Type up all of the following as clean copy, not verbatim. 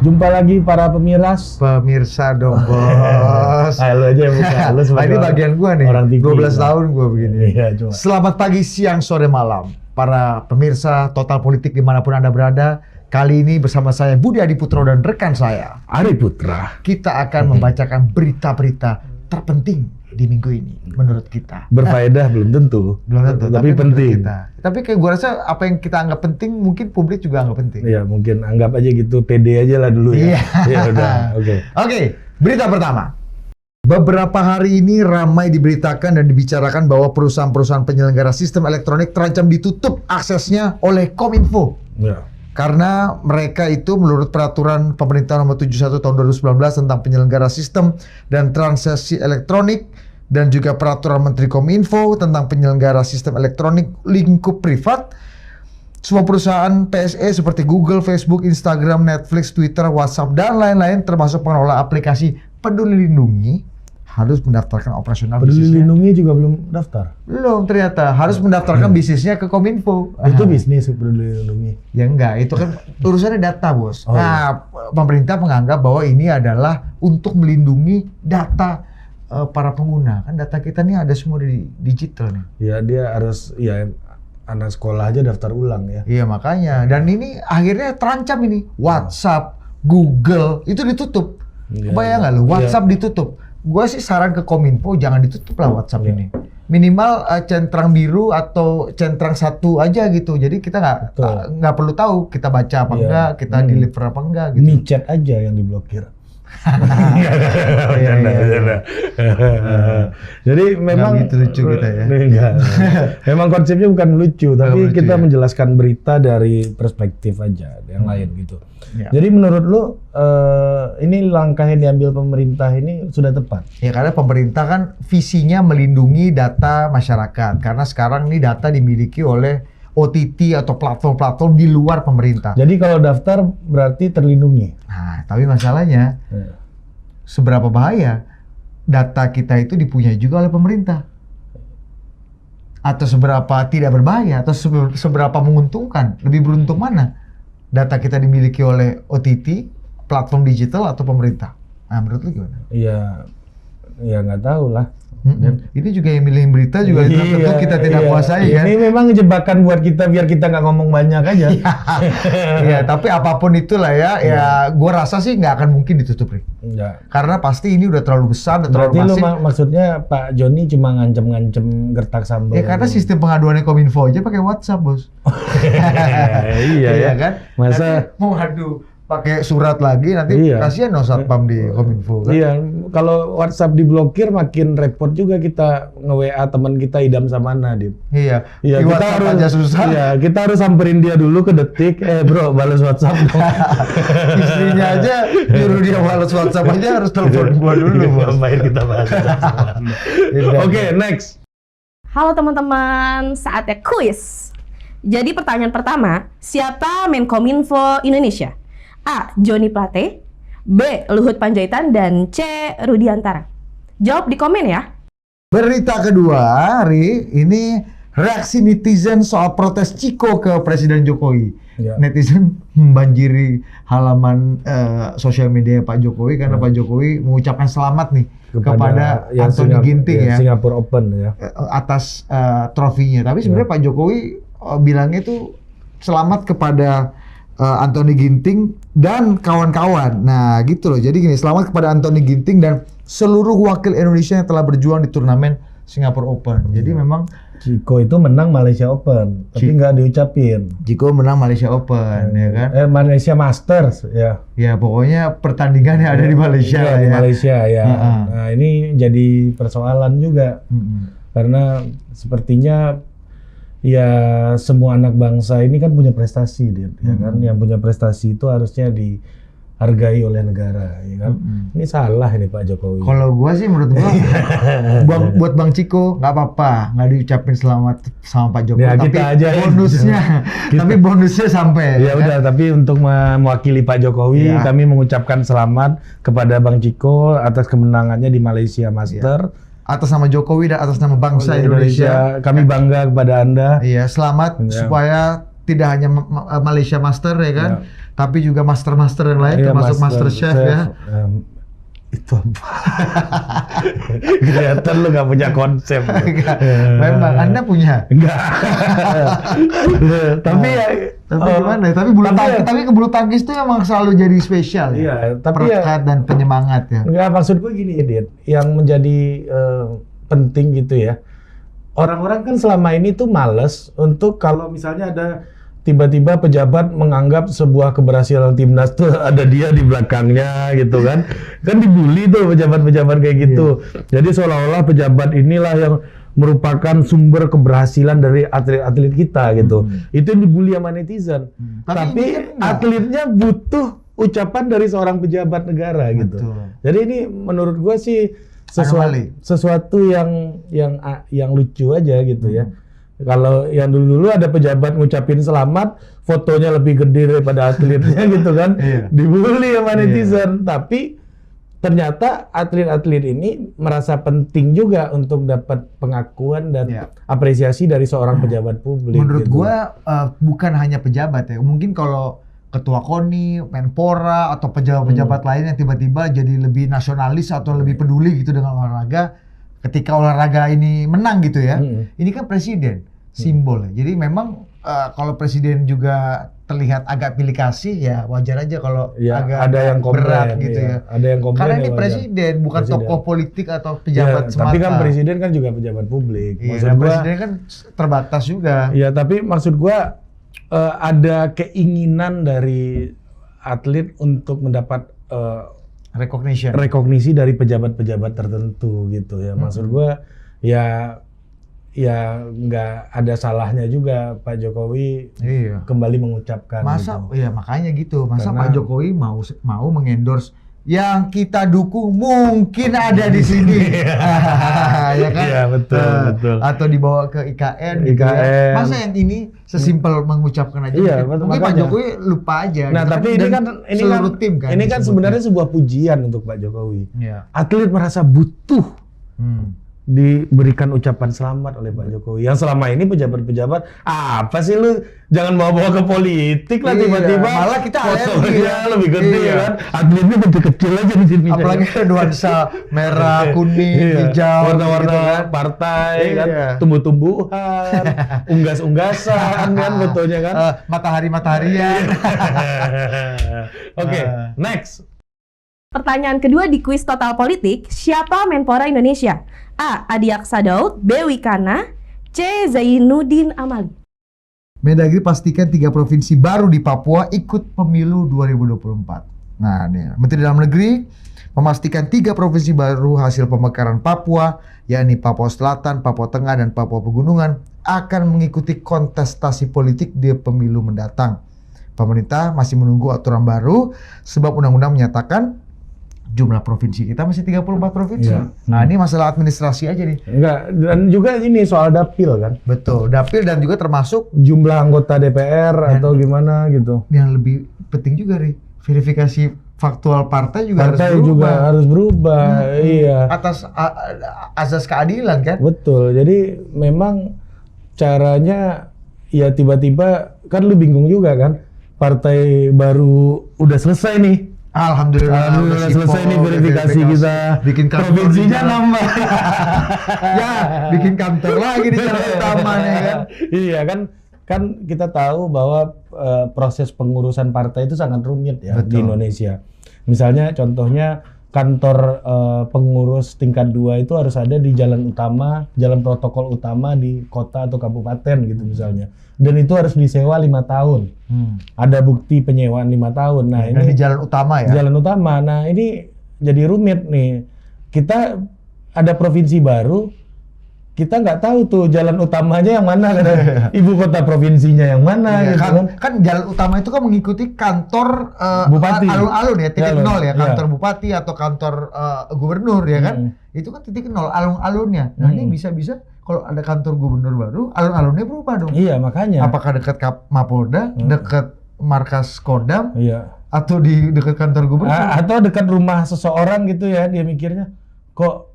Jumpa lagi para pemirsa dong bos. Lu aja yang buka. Lu Ini bagian gua nih. Orang TV, 12 tahun gua begini. Iya, coba. Selamat pagi, siang, sore, malam. Para pemirsa Total Politik dimanapun Anda berada. Kali ini bersama saya Budi Adiputro dan rekan saya Ari Putra. Kita akan membacakan berita-berita terpenting di minggu ini menurut kita. Berfaedah belum tentu. Belum tentu, tapi penting. Tapi kayak gua rasa apa yang kita anggap penting mungkin publik juga anggap penting. Iya, mungkin anggap aja gitu, pede aja lah dulu ya. Iya, udah. Oke, berita pertama. Beberapa hari ini ramai diberitakan dan dibicarakan bahwa perusahaan-perusahaan penyelenggara sistem elektronik terancam ditutup aksesnya oleh Kominfo. Ya. Karena mereka itu menurut peraturan pemerintah nomor 71 tahun 2019 tentang penyelenggara sistem dan transaksi elektronik dan juga peraturan Menteri Kominfo tentang penyelenggara sistem elektronik lingkup privat, semua perusahaan PSE seperti Google, Facebook, Instagram, Netflix, Twitter, WhatsApp, dan lain-lain termasuk pengelola aplikasi Peduli Lindungi harus mendaftarkan operasional Peduli bisnisnya. Lindungi juga belum daftar. Belum ternyata, harus mendaftarkan bisnisnya ke Kominfo. Itu bisnis Peduli Lindungi. Ya enggak, itu kan urusannya data, Bos. Oh, nah, pemerintah menganggap bahwa ini adalah untuk melindungi data para pengguna. Kan data kita nih ada semua di digital nih. Ya, dia harus, ya anak sekolah aja daftar ulang ya. Iya, makanya. Dan ini akhirnya terancam ini. WhatsApp, Google, itu ditutup. Ya, Kebayang nggak lu? WhatsApp ditutup. Gua sih saran ke Kominfo jangan ditutup lah WhatsApp ini. Minimal centang biru atau centang satu aja gitu. Jadi kita nggak perlu tahu kita baca apa enggak, kita deliver apa enggak gitu. Micet aja yang diblokir. Jadi memang gitu lucu kita ya. Memang konsepnya bukan lucu, tapi lucu, kita ya? menjelaskan berita dari perspektif aja yang lain gitu. Ya. Jadi menurut lu ini langkah yang diambil pemerintah ini sudah tepat? Ya karena pemerintah kan visinya melindungi data masyarakat. Karena sekarang ini data dimiliki oleh OTT atau platform-platform di luar pemerintah. Jadi kalau daftar berarti terlindungi. Nah, tapi masalahnya seberapa bahaya data kita itu dipunyai juga oleh pemerintah? Atau seberapa tidak berbahaya? Atau seberapa menguntungkan? Lebih beruntung mana? Data kita dimiliki oleh OTT, platform digital atau pemerintah? Nah, menurut lu gimana? Iya, ya nggak tahu lah. Ini juga yang milih berita juga tentu kita tidak kuasai kan? Ini memang jebakan buat kita biar kita nggak ngomong banyak aja. Iya, tapi apapun itulah ya, gue rasa sih nggak akan mungkin ditutup, Rik. Enggak. Karena pasti ini udah terlalu besar, udah terlalu Berarti masif. lu maksudnya Pak Joni cuma ngancem-ngancem gertak sambal. Ya karena sistem pengaduannya Kominfo aja pakai WhatsApp, Bos. Iya kan? Masa nanti mau ngadu pakai surat lagi nanti kasihan dong satpam di Kominfo kan? Iya, kalau WhatsApp diblokir makin repot juga kita nge-WA teman kita idam sama Nadib. Iya, Iya, di kita WhatsApp harus aja susah. Iya, kita harus samperin dia dulu ke Detik. Bro, balas WhatsApp dong. Istrinya aja nyuruh dia balas WhatsApp aja harus telepon gua dulu, Bos. Ngapain kita bahas Oke, next. Halo teman-teman, saatnya kuis. Jadi pertanyaan pertama, siapa Menkominfo Indonesia? A. Joni Plate, B. Luhut Panjaitan, dan C. Rudiantara. Jawab di komen ya. Berita kedua, Ri, ini reaksi netizen soal protes Ciko ke Presiden Jokowi. Ya. Netizen membanjiri halaman sosial media Pak Jokowi karena Pak Jokowi mengucapkan selamat nih kepada Anthony Ginting ya, Singapore Open ya, atas trofinya. Tapi sebenarnya Pak Jokowi bilangnya itu selamat kepada Anthony Ginting dan kawan-kawan. Nah gitu loh, jadi gini, selamat kepada Anthony Ginting dan seluruh wakil Indonesia yang telah berjuang di turnamen Singapore Open. Jadi memang Ciko itu menang Malaysia Open, tapi nggak diucapin. Ciko menang Malaysia Open, ya kan? Malaysia Masters, ya. Ya pokoknya pertandingannya ada di Malaysia ya. Di Malaysia, ya. Nah ini jadi persoalan juga, karena sepertinya ya semua anak bangsa ini kan punya prestasi, ya kan? Yang punya prestasi itu harusnya dihargai oleh negara, ya kan? Ini salah ini Pak Jokowi. Kalau gua sih menurut gua, buat Bang Ciko nggak apa-apa, nggak diucapin selamat sama Pak Jokowi. Ya, tapi kita aja bonusnya, tapi bonusnya sampai. Ya udah, tapi untuk mewakili Pak Jokowi, kami mengucapkan selamat kepada Bang Ciko atas kemenangannya di Malaysia Master. Atas nama Jokowi dan atas nama bangsa Indonesia, kami bangga kepada Anda. Iya, selamat supaya tidak hanya Malaysia Master ya kan, tapi juga master yang lain, Iya, termasuk Master Chef ya. Itu apa? Kelihatan lu nggak punya konsep. Memang Anda punya. Enggak. Tapi ya, Tapi gimana ya? Tapi ke bulu tangkis itu emang selalu jadi spesial ya. Iya, tapi perekat dan penyemangat ya. Enggak, maksud gue gini, Dit. Yang menjadi penting gitu ya. Orang-orang kan selama ini tuh males untuk kalau misalnya ada tiba-tiba pejabat menganggap sebuah keberhasilan timnas tuh ada dia di belakangnya gitu kan. Kan dibully tuh pejabat-pejabat kayak gitu. Jadi seolah-olah pejabat inilah yang merupakan sumber keberhasilan dari atlet-atlet kita gitu. Itu yang dibully sama netizen. Tapi atletnya butuh ucapan dari seorang pejabat negara gitu. Jadi ini menurut gua sih sesuatu yang lucu aja gitu ya. Kalau yang dulu-dulu ada pejabat ngucapin selamat, fotonya lebih gede daripada atletnya gitu kan, dibully sama netizen. Tapi ternyata atlet-atlet ini merasa penting juga untuk dapat pengakuan dan apresiasi dari seorang pejabat publik. Menurut gitu. gua bukan hanya pejabat ya, mungkin kalau ketua KONI, Menpora atau pejabat-pejabat lain yang tiba-tiba jadi lebih nasionalis atau lebih peduli gitu dengan olahraga, ketika olahraga ini menang gitu ya, ini kan presiden. Simbol ya. Jadi memang kalau presiden juga terlihat agak pilih kasih ya wajar aja kalau agak ada yang berat gitu ya. Ada yang komplain. Karena ini presiden bukan tokoh politik atau pejabat semata. Tapi kan presiden kan juga pejabat publik. Maksud gua, presiden kan terbatas juga. Iya, tapi maksud gua ada keinginan dari atlet untuk mendapat rekognisi dari pejabat-pejabat tertentu gitu ya. Maksud gua ya nggak ada salahnya juga Pak Jokowi kembali mengucapkan. Masa gitu. ya makanya gitu. Masa Pak Jokowi mau mengendorse yang kita dukung mungkin ada di sini. Ya kan? Iya, betul. Atau dibawa ke IKN gitu ya. Masa yang ini sesimpel mengucapkan aja. Iya, mungkin Pak Jokowi lupa aja. Nah, gitu tapi seluruh tim kan. Ini kan sebenarnya sebuah pujian untuk Pak Jokowi. Iya. Atlet merasa butuh diberikan ucapan selamat oleh Pak Jokowi. Yang selama ini pejabat-pejabat, apa sih lu jangan bawa-bawa ke politik lah tiba-tiba. Malah kita fotonya lebih gede ya kan. Atletnya kecil aja di sini. Apalagi ada nuansa merah, kuning, hijau, warna-warna gitu kan. partai kan, tumbuh-tumbuhan, unggas-unggasan kan fotonya kan. Matahari-mataharian. Oke, next. Pertanyaan kedua di kuis Total Politik, siapa Menpora Indonesia? A. Adi Aksa Daud, B. Wikana, C. Zainuddin Amali. Mendagri pastikan 3 provinsi baru di Papua ikut pemilu 2024. Nah, nih, Menteri Dalam Negeri memastikan 3 provinsi baru hasil pemekaran Papua, yakni Papua Selatan, Papua Tengah, dan Papua Pegunungan, akan mengikuti kontestasi politik di pemilu mendatang. Pemerintah masih menunggu aturan baru sebab undang-undang menyatakan jumlah provinsi kita masih 34 provinsi. Nah, ini masalah administrasi aja nih. Enggak, dan juga ini soal dapil kan. Betul, dapil dan juga termasuk jumlah anggota DPR atau gimana gitu. Yang lebih penting juga nih, verifikasi faktual partai juga harus berubah. Iya. Atas azas keadilan kan? Betul. Jadi memang caranya ya tiba-tiba kan lu bingung juga kan. Partai baru udah selesai nih. Alhamdulillah selesai nih verifikasi kita. Bikin provinsinya nambah. Ya, bikin kantor lagi di jalan utama nih kan. Iya kan kita tahu bahwa proses pengurusan partai itu sangat rumit ya. Betul. Di Indonesia. Misalnya contohnya kantor pengurus tingkat 2 itu harus ada di jalan utama, jalan protokol utama di kota atau kabupaten gitu misalnya. Dan itu harus disewa 5 tahun. Ada bukti penyewaan 5 tahun. Nah, ini di jalan utama ya. Jalan utama. Nah, ini jadi rumit nih. Kita ada provinsi baru, kita nggak tahu tuh jalan utamanya yang mana, ibu kota provinsinya yang mana, gitu kan jalan utama itu kan mengikuti kantor bupati, alun-alun ya, titik nol ya, kantor bupati atau kantor gubernur ya kan, itu kan titik nol alun-alunnya. Nah ini bisa-bisa kalau ada kantor gubernur baru, alun-alunnya berubah dong. Iya makanya. Apakah dekat Mapolda, dekat markas Kodam, atau di dekat kantor gubernur, atau dekat rumah seseorang gitu ya, dia mikirnya kok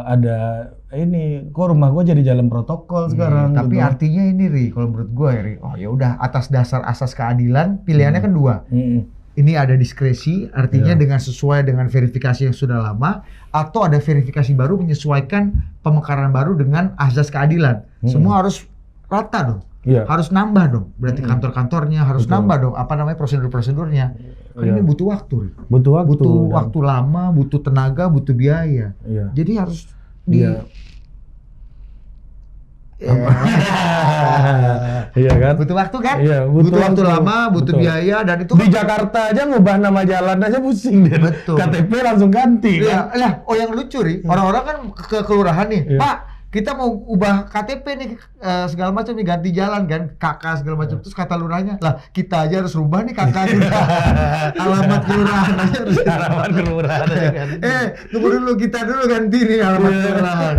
ada ini kok rumah gua jadi jalan protokol sekarang. Tapi gitu. artinya ini Ri, kalau menurut gue ya Ri, oh ya udah atas dasar asas keadilan pilihannya kan dua. Ini ada diskresi, artinya dengan sesuai dengan verifikasi yang sudah lama, atau ada verifikasi baru menyesuaikan pemekaran baru dengan azas keadilan. Semua harus rata dong. Iya. Harus nambah dong. Berarti kantor-kantornya harus nambah dong. Apa namanya prosedur-prosedurnya. Ini butuh waktu. Ri. Butuh waktu. Butuh waktu lama, butuh tenaga, butuh biaya. Iya. Jadi harus Iya kan? butuh waktu kan? Iya, butuh waktu lama, butuh biaya, dan itu di Jakarta aja ngubah nama jalan aja pusing deh. Betul. KTP langsung ganti Iya, kan? oh yang lucu Ri, orang-orang kan ke kelurahan nih, Iya. Pak, kita mau ubah KTP nih segala macam nih, ganti jalan kan, kakak segala macam. Terus kata lurahnya, lah kita aja harus rubah nih kakak kita. Alamat kelurahan aja harus. Harapan kelurahan aja kan. Tunggu dulu, kita dulu ganti nih alamat kelurahan.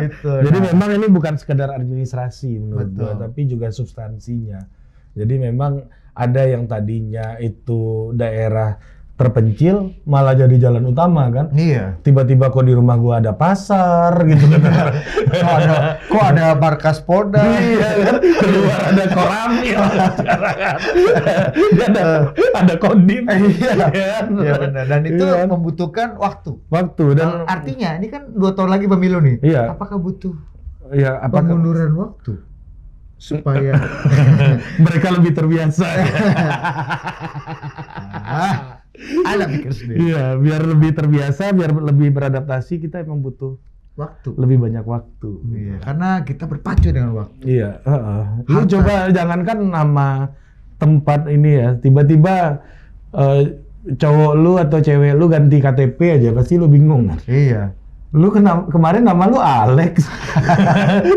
Gitu. Jadi memang ini bukan sekedar administrasi menurut Betul. gua, tapi juga substansinya. Jadi memang ada yang tadinya itu daerah terpencil malah jadi jalan utama kan. Iya. Tiba-tiba kok di rumah gua ada pasar gitu kan. Kok ada markas Polda. Iya kan, keluar ada koramil sekarang kan. Ada kodim. Iya. kan? Iya benar. Dan itu Iya kan? membutuhkan waktu. Waktu dan Artinya ini kan 2 tahun lagi pemilu nih. Iya. Apakah butuh ya apakah pengunduran waktu supaya mereka lebih terbiasa? ada pikir sendiri. Iya, biar lebih terbiasa, biar lebih beradaptasi, kita emang butuh Waktu. lebih banyak waktu. Iya, karena kita berpacu dengan waktu. Iya, Lu Harta. coba jangankan nama tempat ini ya, tiba-tiba cowok lu atau cewek lu ganti KTP aja, pasti lu bingung kan? Iya. Lu kemarin nama lu Alex.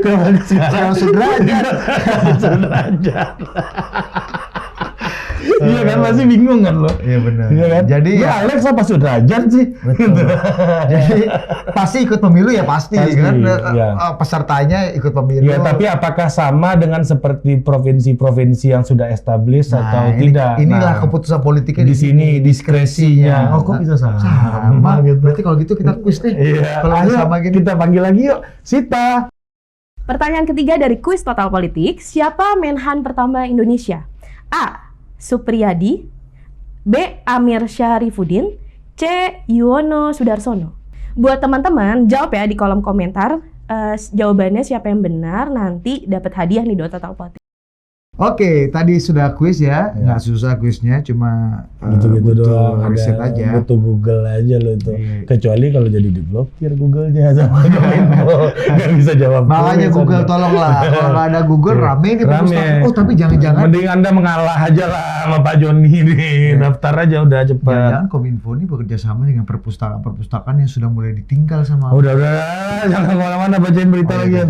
Kemarin sekarang Sudrajat. Sudrajat. Iya kan, pasti bingung kan lo. Iya benar. Iya kan? Jadi lu ya Alex apa Sudrajat sih? betul. Jadi pasti ikut pemilu ya pasti Pasti, kan. iya. Pesertanya ikut pemilu. Ya, tapi apakah sama dengan seperti provinsi-provinsi yang sudah established atau tidak? Inilah Nah, keputusan politiknya di sini diskresinya. Oh, kok bisa sama gitu? Berarti kalau gitu kita kuis deh. Iya, Kalau ayo sama gini. kita panggil lagi yuk, Sita. Pertanyaan ketiga dari kuis Total Politik, siapa Menhan pertama Indonesia? A. Supriyadi, B. Amir Syarifuddin, C. Yuwono Sudarsono. Buat teman-teman, jawab ya di kolom komentar. Jawabannya siapa yang benar, nanti dapat hadiah nih dari Total Politik. Oke, tadi sudah kuis ya, nggak susah kuisnya, cuma Gitu-gitu butuh doang, riset ada aja. butuh Google aja lo tuh. Iya. Kecuali kalau jadi diblokir Google-nya sama Kominfo, nggak bisa jawab. Makanya kuis, Google Anda. tolonglah, kalau nggak ada Google rame di perpustakaan. Oh tapi jangan-jangan Mending Anda mengalah aja lah sama Pak Joni nih. Daftar aja udah cepat. jangan-jangan Kominfo ini bekerja sama dengan perpustakaan-perpustakaan yang sudah mulai ditinggal sama. Udah, jangan kemana-mana bacain berita lagi.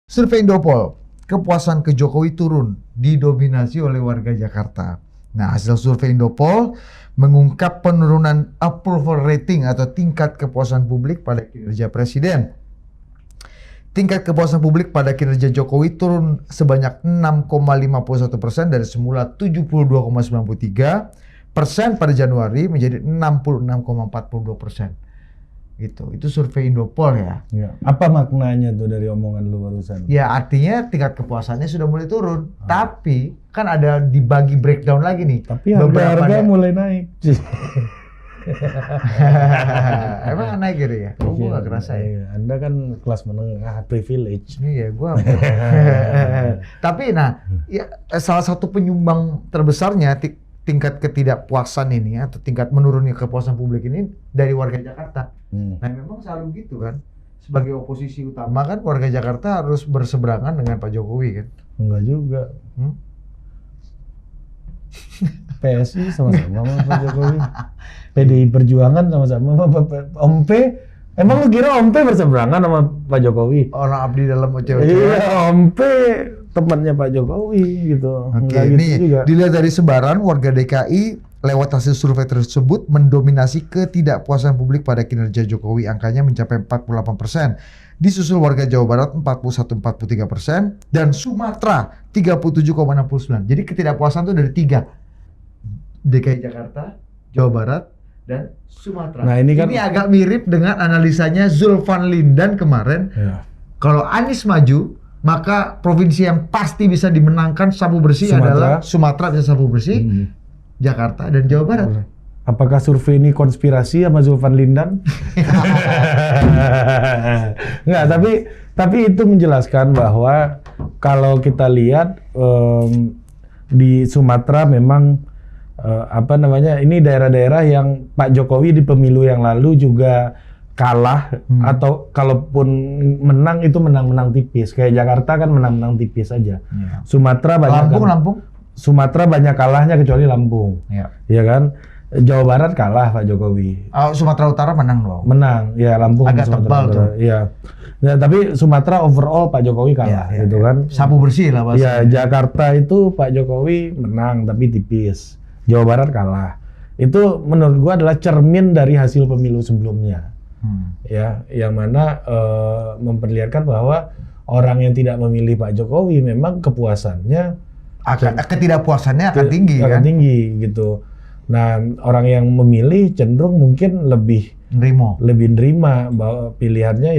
Survei Indopol, kepuasan ke Jokowi turun, didominasi oleh warga Jakarta. Nah, hasil survei Indopol mengungkap penurunan approval rating atau tingkat kepuasan publik pada kinerja presiden. Tingkat kepuasan publik pada kinerja Jokowi turun sebanyak 6,51% dari semula 72,93% pada Januari menjadi 66,42%. Gitu. Itu survei Indopol ya. Ya. Apa maknanya tuh dari omongan lu barusan? Ya artinya tingkat kepuasannya sudah mulai turun. Tapi kan ada dibagi breakdown lagi nih. Tapi harga mulai naik. Emang naik gitu ya? Oh, gue gak kerasa ya. Iya, Anda kan kelas menengah privilege. Iya, gua. Tapi nah, ya, salah satu penyumbang terbesarnya tingkat ketidakpuasan ini atau tingkat menurunnya kepuasan publik ini dari warga Jakarta. Nah, memang selalu gitu kan. Sebagai oposisi utama kan warga Jakarta harus berseberangan dengan Pak Jokowi kan. Enggak juga. PSI sama-sama sama Pak Jokowi. PDI Perjuangan sama-sama sama Om P. Emang lu kira Om P berseberangan sama Pak Jokowi? Orang abdi dalam OCOC. Iya, Om P temannya Pak Jokowi gitu. Oke, Enggak ini gitu juga. dilihat dari sebaran warga DKI lewat hasil survei tersebut mendominasi ketidakpuasan publik pada kinerja Jokowi, angkanya mencapai 48%. Disusul warga Jawa Barat 41,43% dan Sumatera 37,69%. Jadi ketidakpuasan itu dari 3. DKI Jakarta, Jawa Barat, dan Sumatera. Nah, ini kan agak mirip dengan analisanya Zulfan Lindan kemarin Iya. Kalau Anies maju, maka provinsi yang pasti bisa dimenangkan sapu bersih adalah Sumatera bisa sapu bersih, Jakarta dan Jawa Barat. Apakah survei ini konspirasi sama Zulfan Lindan? Enggak, tapi itu menjelaskan bahwa kalau kita lihat di Sumatera memang ini daerah-daerah yang Pak Jokowi di pemilu yang lalu juga kalah atau kalaupun menang itu menang-menang tipis. Kayak Jakarta kan menang-menang tipis aja. Sumatera banyak Lampung. Sumatera banyak kalahnya kecuali Lampung. Ya kan? Jawa Barat kalah Pak Jokowi. Sumatera Utara menang dong. Menang, ya Lampung. Agak tebal tuh. Iya. Ya, tapi Sumatera overall Pak Jokowi kalah, gitu kan. Sapu bersih lah bahasanya. Ya, Jakarta itu Pak Jokowi menang tapi tipis. Jawa Barat kalah. Itu menurut gua adalah cermin dari hasil pemilu sebelumnya. Ya, yang mana memperlihatkan bahwa orang yang tidak memilih Pak Jokowi memang kepuasannya ketidakpuasannya akan tinggi akan kan? tinggi gitu. Nah, orang yang memilih cenderung mungkin lebih nerima bahwa pilihannya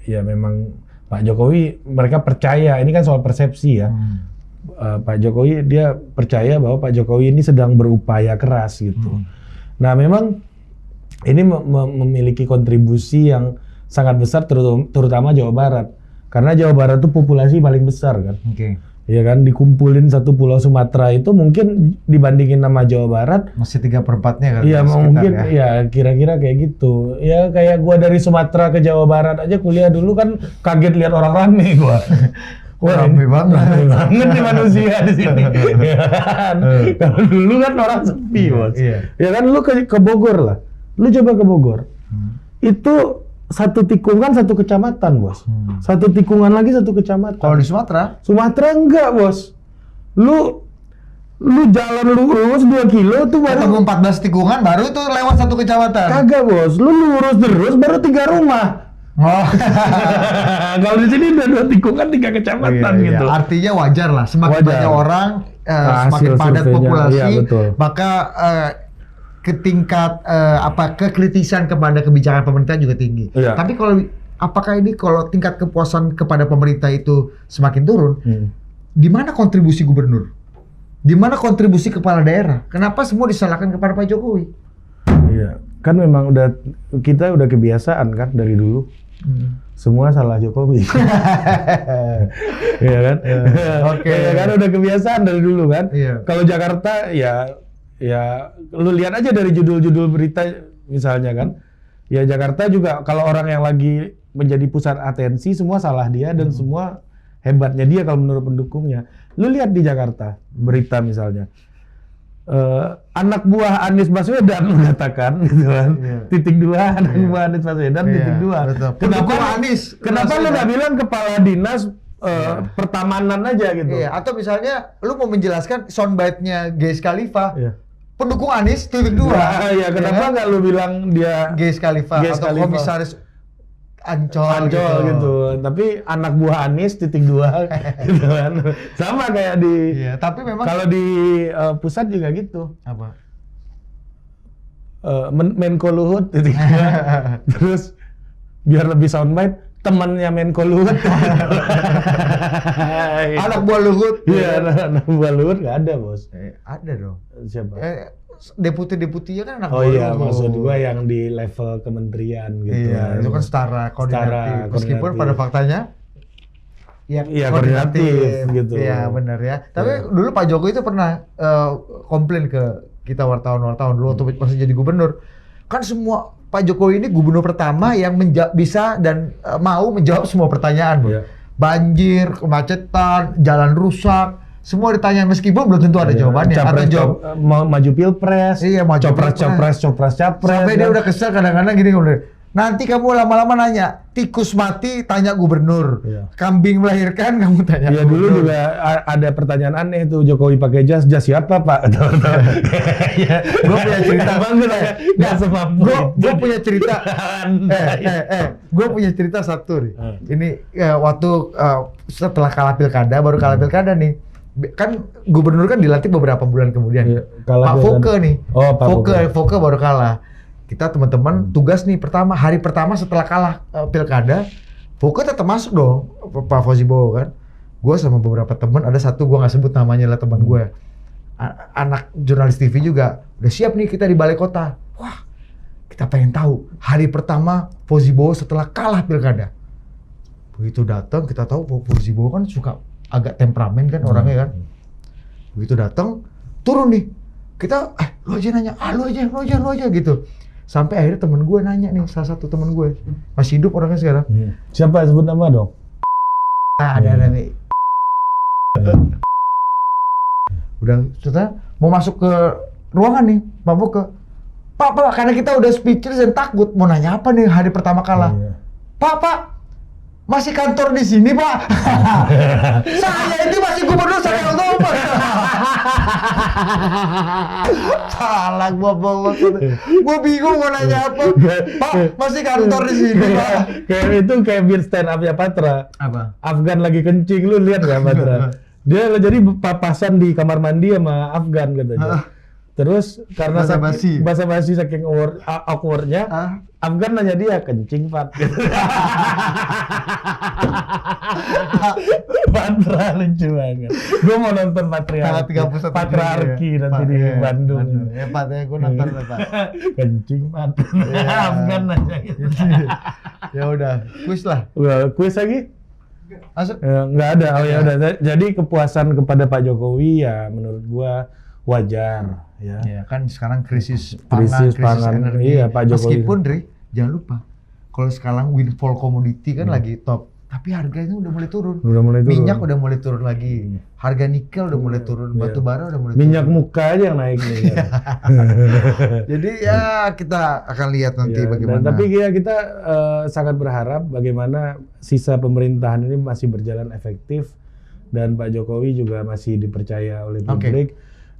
ya memang Pak Jokowi, mereka percaya, ini kan soal persepsi ya. Pak Jokowi dia percaya bahwa Pak Jokowi ini sedang berupaya keras gitu. Nah, memang ini memiliki kontribusi yang sangat besar terutama Jawa Barat. Karena Jawa Barat itu populasi paling besar kan. Ya kan, dikumpulin satu pulau Sumatera itu mungkin dibandingin nama Jawa Barat masih 3/4-nya kan? Iya mungkin ya kira-kira kayak gitu. Ya kayak gua dari Sumatera ke Jawa Barat aja kuliah dulu kan kaget lihat orang rame gua. Wah, rame banget nih manusia di sini. Ya kan? Kalau dulu kan orang sepi, Bos. Ya kan, lu ke Bogor lah. Lu coba ke Bogor. Itu satu tikungan satu kecamatan, Bos. Satu tikungan lagi satu kecamatan. Kalau di Sumatera? Sumatera enggak, Bos. Lu jalan lurus 2 kilo tuh baru ketemu 14 tikungan baru itu lewat satu kecamatan. Kagak, Bos. Lu lurus terus baru 3 rumah. Oh. Kalau di sini udah 2 tikungan 3 kecamatan gitu. Artinya wajar lah, semakin banyak orang, semakin padat populasi, maka tingkat kekritisan kepada kebijakan pemerintah juga tinggi. Tapi apakah tingkat kepuasan kepada pemerintah itu semakin turun? Di mana kontribusi gubernur? Di mana kontribusi kepala daerah? Kenapa semua disalahkan kepada Pak Jokowi? Iya, kan memang kita udah kebiasaan kan dari dulu. Semua salah Jokowi. Iya kan? Oke. Ya kan udah kebiasaan dari dulu kan. Kalau Jakarta ya lu lihat aja dari judul-judul berita misalnya kan. Ya Jakarta juga kalau orang yang lagi menjadi pusat atensi semua salah dia dan semua hebatnya dia kalau menurut pendukungnya. Lu lihat di Jakarta berita misalnya. Anak buah Anies Baswedan mengatakan gitu kan. Titik 2 anak buah Anies Baswedan titik 2. Kenapa lu nggak bilang kepala dinas pertamanan aja gitu? Atau misalnya lu mau menjelaskan soundbite-nya Geis Khalifa. Pendukung Anies titik 2. Kenapa nggak lu bilang dia Geis Khalifa atau komisaris Ancol gitu. Tapi anak buah Anies titik 2 gitu kan. Sama kayak di tapi memang kalau di pusat juga gitu. Apa? Menko Luhut titik 2. Terus biar lebih soundbite temannya Menko Luhut. Anak buah Luhut. Iya, anak buah Luhut nggak ada, Bos. Ada dong. Siapa? Deputi-deputinya kan anak buah Luhut. Maksud gua yang di level kementerian gitu. Iya, itu kan setara koordinatif. Meskipun pada faktanya koordinatif gitu. Iya, benar ya. Tapi dulu Pak Jokowi itu pernah komplain ke kita wartawan-wartawan dulu waktu masih jadi gubernur. Kan semua Pak Jokowi ini gubernur pertama yang bisa dan mau menjawab semua pertanyaan, Bu. Banjir, kemacetan, jalan rusak, semua ditanya meskipun belum tentu ada jawabannya. Atau jawab maju pilpres, copres. Sampai dia udah kesel kadang-kadang gini, nanti kamu lama-lama nanya, tikus mati tanya gubernur, kambing melahirkan kamu tanya gubernur. Dulu juga ada pertanyaan aneh tuh, Jokowi pakai jas siapa Pak? Gue punya cerita banget ya. Gue punya cerita. Gue punya cerita satu nih. Ini waktu setelah kalah pilkada, baru kalah pilkada nih. Kan gubernur kan dilantik beberapa bulan kemudian. Pak Foke nih. Foke baru kalah. Kita teman-teman tugas nih hari pertama setelah kalah pilkada, Pokoknya tetap masuk dong Pak Fauzi Bowo kan. Gue sama beberapa teman, ada satu gue nggak sebut namanya lah teman gue. Anak jurnalis TV juga, udah siap nih kita di balai kota. Wah, kita pengen tahu hari pertama Fauzi Bowo setelah kalah pilkada. Begitu datang kita tahu Fauzi Bowo kan suka agak temperamen kan orangnya kan. Begitu datang, turun nih. Kita, lu aja nanya, lu aja gitu. Sampai akhirnya temen gue nanya nih, salah satu temen gue. Masih hidup orangnya sekarang. Siapa sebut nama dong? Ada nih. Udah, sudah mau masuk ke ruangan nih, Pak Boke. Pak, karena kita udah speechless dan takut. Mau nanya apa nih hari pertama kalah? Pak, masih kantor di sini, Pak. Saya ini masih gubernur sampai Oktober. Salah gua bingung mau nanya apa. Pak, masih kantor di sini, Pak. Kayak bir stand up-nya Patra. Apa? Afgan lagi kencing, lu lihat nggak Patra? Dia jadi papasan di kamar mandi sama Afgan katanya. Terus karena basa-basi saking awkwardnya, Afgan nanya dia, kencing Pat. Patra lucu banget. Gue mau nonton Patriarki nanti di Bandung. Ya Pat, gue nonton Pak. Kencing Pat. Afgan nanya gitu. Ya udah, kuis lah. Kuis lagi? Masuk? Nggak ada. Oh ya udah. Jadi kepuasan kepada Pak Jokowi ya menurut gua wajar ya. Ya kan sekarang krisis pangan, energi. Iya, Pak Jokowi. Meskipun Dri, jangan lupa kalau sekarang windfall commodity kan lagi top, tapi harganya udah mulai turun. Minyak udah mulai turun lagi. Harga nikel udah mulai turun, batu bara udah mulai minyak turun. Muka aja yang naik nih. Jadi ya kita akan lihat nanti bagaimana. Tapi ya kita sangat berharap bagaimana sisa pemerintahan ini masih berjalan efektif dan Pak Jokowi juga masih dipercaya oleh publik.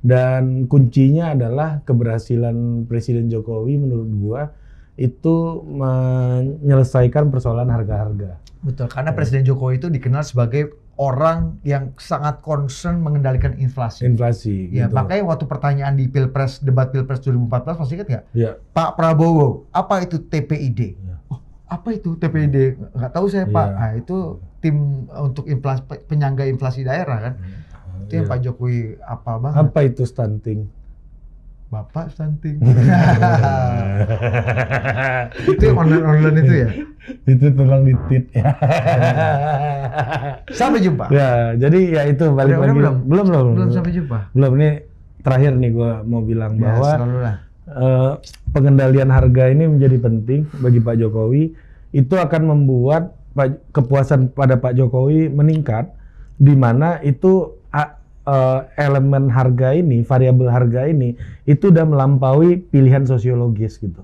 Dan kuncinya adalah keberhasilan Presiden Jokowi menurut gua itu menyelesaikan persoalan harga-harga. Betul, karena Presiden Jokowi itu dikenal sebagai orang yang sangat concern mengendalikan inflasi. Ya, gitu. Makanya waktu pertanyaan di debat Pilpres 2014 masih ingat nggak? Ya. Pak Prabowo, apa itu TPID? Ya. Oh, apa itu TPID? Nggak tahu saya Pak. Nah, itu tim untuk penyangga inflasi daerah kan. Itu yang Pak Jokowi apal banget. Apa itu stunting? Bapak stunting. Itu yang online itu ya? Itu tolong ditit ya. Sampai jumpa. Ya, jadi ya itu balik lagi. Belum sampai jumpa. Belum, ini terakhir nih gua mau bilang bahwa pengendalian harga ini menjadi penting bagi Pak Jokowi. Itu akan membuat kepuasan pada Pak Jokowi meningkat, di mana itu elemen harga ini, variabel harga ini, itu udah melampaui pilihan sosiologis gitu.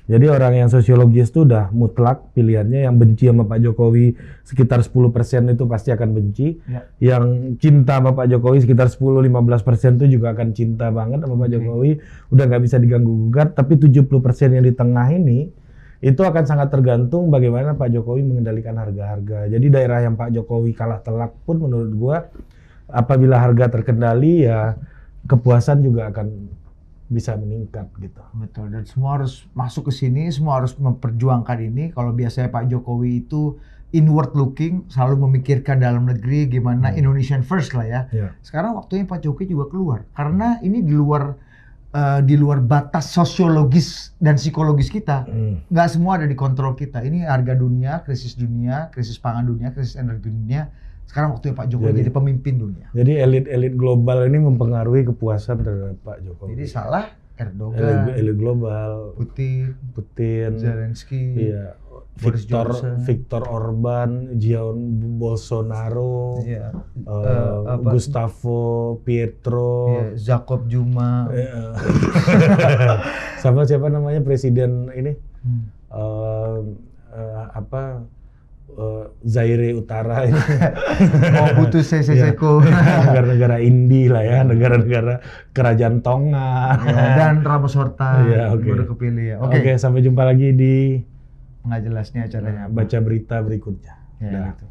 Jadi orang yang sosiologis itu udah mutlak pilihannya, yang benci sama Pak Jokowi sekitar 10% itu pasti akan benci. Ya. Yang cinta sama Pak Jokowi sekitar 10-15% itu juga akan cinta banget sama Pak Jokowi. Udah nggak bisa diganggu-gugat, tapi 70% yang di tengah ini, itu akan sangat tergantung bagaimana Pak Jokowi mengendalikan harga-harga. Jadi daerah yang Pak Jokowi kalah telak pun menurut gua, apabila harga terkendali ya kepuasan juga akan bisa meningkat gitu. Betul, dan semua harus masuk ke sini, semua harus memperjuangkan ini. Kalau biasanya Pak Jokowi itu inward looking, selalu memikirkan dalam negeri gimana Indonesian first lah ya. Sekarang waktunya Pak Jokowi juga keluar, karena ini di luar batas sosiologis dan psikologis kita. Nggak semua ada di kontrol kita. Ini harga dunia, krisis pangan dunia, krisis energi dunia. Sekarang waktunya Pak Jokowi jadi pemimpin dunia. Jadi elit global ini mempengaruhi kepuasan terhadap Pak Jokowi. Jadi salah Erdogan, elit global, Putin, Zelensky, Viktor Orban, Jair Bolsonaro, Gustavo Petro, Jacob Zuma, sama siapa namanya presiden ini? Zaire Utara ini. Mobutu Sese Seko. Negara-negara Indi lah ya, negara-negara kerajaan Tonga. Dan Ramos Horta udah kepilih ya. Oke, sampai jumpa lagi di nggak jelasnya acaranya. Baca berita berikutnya. Ya, gitu.